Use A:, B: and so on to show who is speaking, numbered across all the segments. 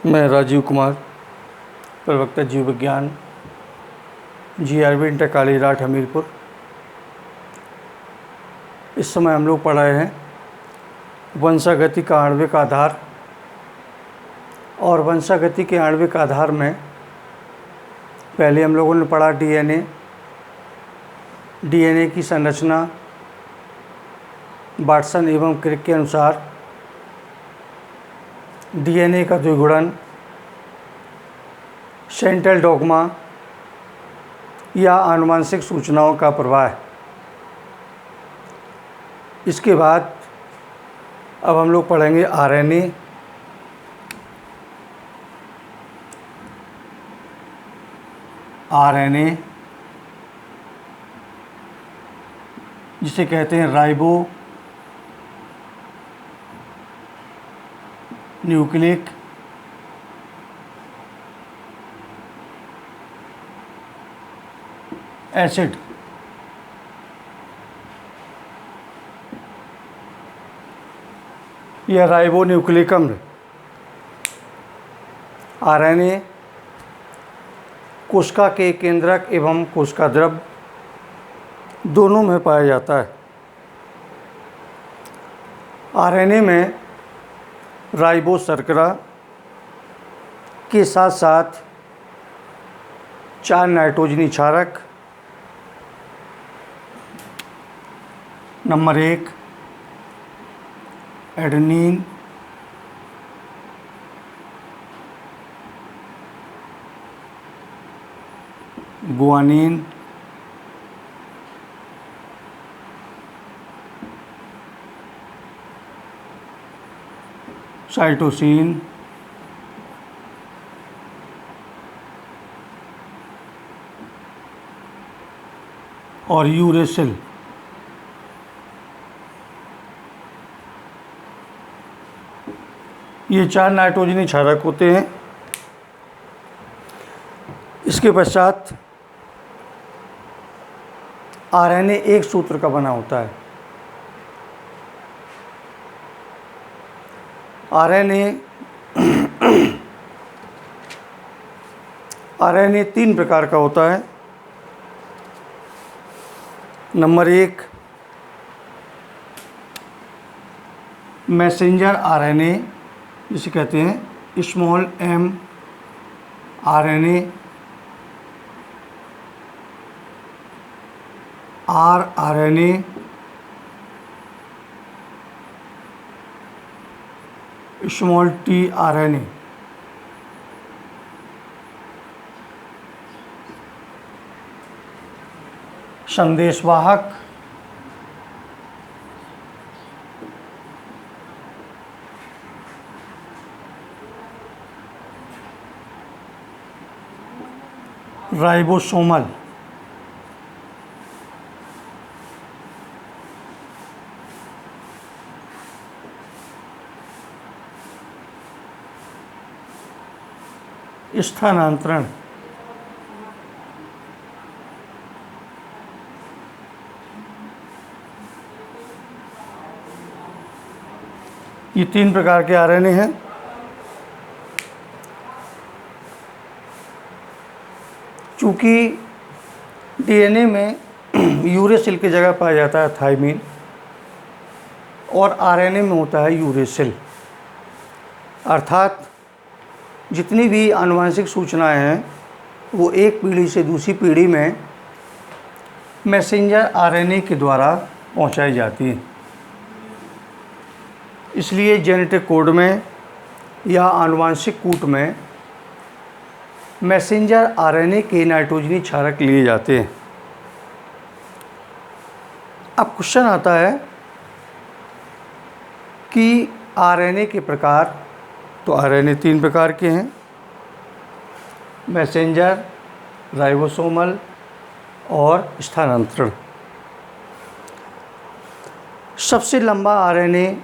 A: मैं राजीव कुमार, प्रवक्ता जीव विज्ञान, GRV इंटर कालीराट हमीरपुर। इस समय हम लोग पढ़ रहे हैं वंशागति का आणविक आधार। और वंशागति के आणविक आधार में पहले हम लोगों ने पढ़ा डीएनए की संरचना वाटसन एवं क्रिक के अनुसार, डीएनए का द्विगुणन, सेंट्रल डॉग्मा या आनुवंशिक सूचनाओं का प्रवाह। इसके बाद अब हम लोग पढ़ेंगे आरएनए। आरएनए जिसे कहते हैं राइबो न्यूक्लिक एसिड। यह राइबो न्यूक्लिक अम्ल आरएनए कोशिका के केंद्रक एवं कोशिका द्रव दोनों में पाया जाता है। आरएनए में राइबो शर्करा के साथ साथ 4 नाइट्रोजनी क्षारक, नंबर 1 एडेनिन, गुआनिन, साइटोसिन, और यूरेसिल। ये 4 नाइट्रोजनी क्षारक होते हैं। इसके पश्चात आरएनए एक सूत्र का बना होता है। आरएनए 3 प्रकार का होता है। नंबर 1 मैसेंजर आरएनए जिसे कहते हैं small m RNA, RNA, small t RNA. संदेशवाहक राइबोसोमल स्थानांतरण ये 3 प्रकार के आरएनए हैं। चूँकि डीएनए में यूरेसिल की जगह पाया जाता है थाइमिन और आरएनए में होता है यूरेसिल, अर्थात जितनी भी आनुवंशिक सूचनाएं हैं वो एक पीढ़ी से दूसरी पीढ़ी में मैसेंजर आरएनए के द्वारा पहुंचाई जाती हैं। इसलिए जेनेटिक कोड में या आनुवंशिक कूट में मैसेंजर आरएनए के नाइट्रोजनी क्षारक लिए जाते हैं। अब क्वेश्चन आता है कि आरएनए के प्रकार, तो आरएनए 3 प्रकार के हैं, मैसेंजर, राइबोसोमल और स्थानांतरण। सबसे लंबा आरएनए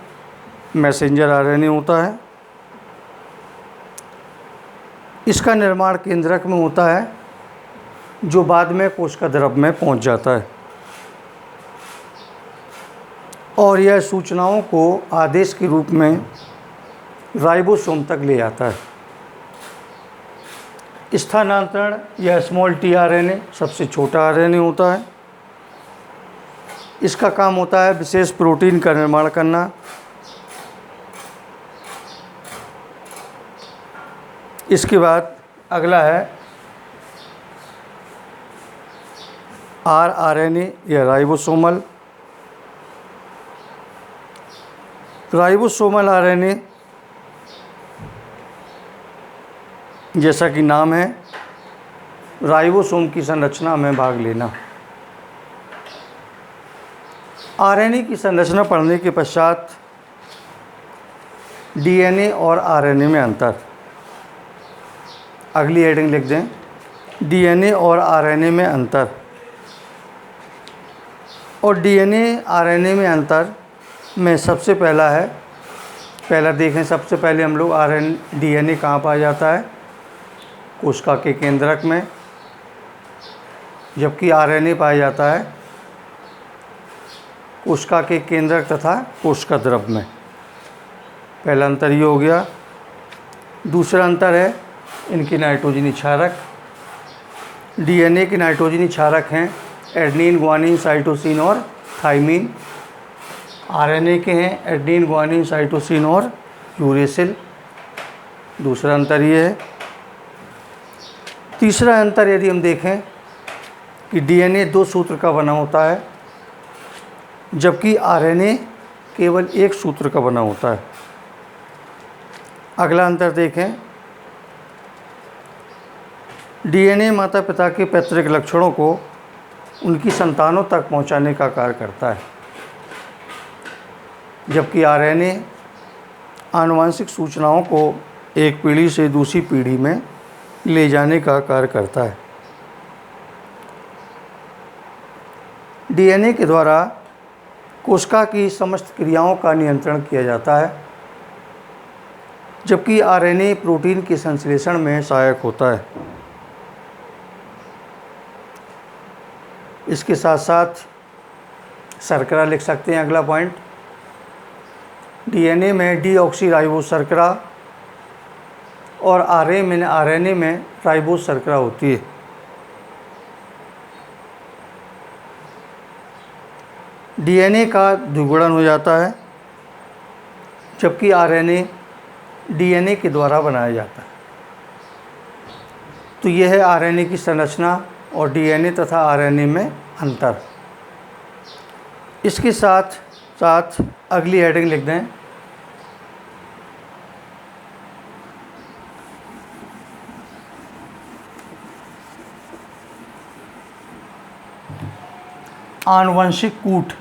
A: मैसेंजर आरएनए होता है। इसका निर्माण केंद्रक में होता है जो बाद में कोशिका द्रव में पहुंच जाता है और यह सूचनाओं को आदेश के रूप में राइबोसोम तक ले आता है। स्थानांतरण या स्मॉल tRNA सबसे छोटा RNA होता है। इसका काम होता है विशेष प्रोटीन का निर्माण करना। इसके बाद अगला है rRNA या राइबोसोमल। राइबोसोमल RNA जैसा कि नाम है, राइबोसोम की संरचना में भाग लेना। RNA की संरचना पढ़ने के पश्चात DNA और RNA में अंतर। अगली हेडिंग लिख दें, DNA और RNA में अंतर। और DNA RNA में अंतर में सबसे पहला देखें, सबसे पहले हम लोग DNA कहाँ पाया जाता है? कोशिका के केंद्रक में, जबकि RNA पाया जाता है कोशिका के केंद्रक तथा कोशिका द्रव में। पहला अंतर ये हो गया। दूसरा अंतर है इनके नाइट्रोजनी क्षारक। DNA के नाइट्रोजनी क्षारक हैं एडेनिन, ग्वानिन, साइटोसिन और थाइमिन। RNA के हैं एडेनिन, ग्वानिन, साइटोसिन और यूरेसिल। दूसरा अंतर ये है। तीसरा अंतर यदि हम देखें कि DNA 2 सूत्र का बना होता है, जबकि RNA केवल 1 सूत्र का बना होता है। अगला अंतर देखें, DNA माता पिता के पैतृक लक्षणों को उनकी संतानों तक पहुंचाने का कार्य करता है, जबकि RNA आनुवंशिक सूचनाओं को एक पीढ़ी से दूसरी पीढ़ी में ले जाने का कार्य करता है। DNA के द्वारा कोशिका की समस्त क्रियाओं का नियंत्रण किया जाता है, जबकि RNA प्रोटीन के संश्लेषण में सहायक होता है। इसके साथ साथ शर्करा लिख सकते हैं। अगला पॉइंट, DNA में डीऑक्सीराइबोस शर्करा और RNA में राइबोस शर्करा होती है। DNA का द्विगुणन हो जाता है, जबकि RNA DNA के द्वारा बनाया जाता है। तो यह है RNA की संरचना और DNA तथा RNA में अंतर। इसके साथ साथ अगली हेडिंग लिख दें, आनुवंशिक कूट।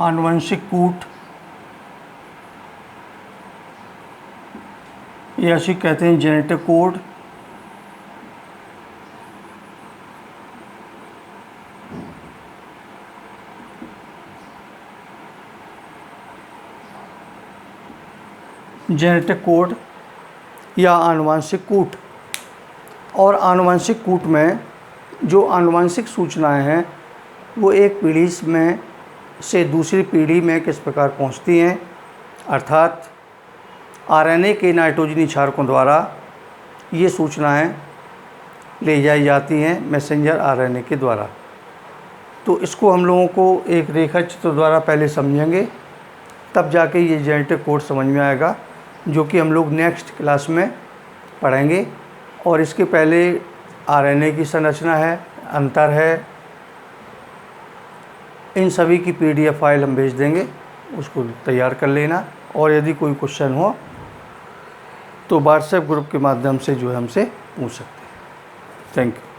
A: आनुवंशिक कूट या इसे कहते हैं जेनेटिक कोड। जेनेटिक कोड या आनुवंशिक कूट। और आनुवंशिक कूट में जो आनुवंशिक सूचनाएं हैं वो एक पीढ़ी में से दूसरी पीढ़ी में किस प्रकार पहुंचती हैं, अर्थात RNA के नाइट्रोजनी क्षारकों द्वारा ये सूचनाएं ले जाई जाती हैं मैसेंजर RNA के द्वारा। तो इसको हम लोगों को एक रेखा चित्र द्वारा पहले समझेंगे, तब जाके ये जेनेटिक कोड समझ में आएगा, जो कि हम लोग नेक्स्ट क्लास में पढ़ेंगे। और इसके पहले RNA की संरचना है, अंतर है, इन सभी की PDF फाइल हम भेज देंगे, उसको तैयार कर लेना। और यदि कोई क्वेश्चन हो तो व्हाट्सएप ग्रुप के माध्यम से जो है हमसे पूछ सकते हैं। Thank you.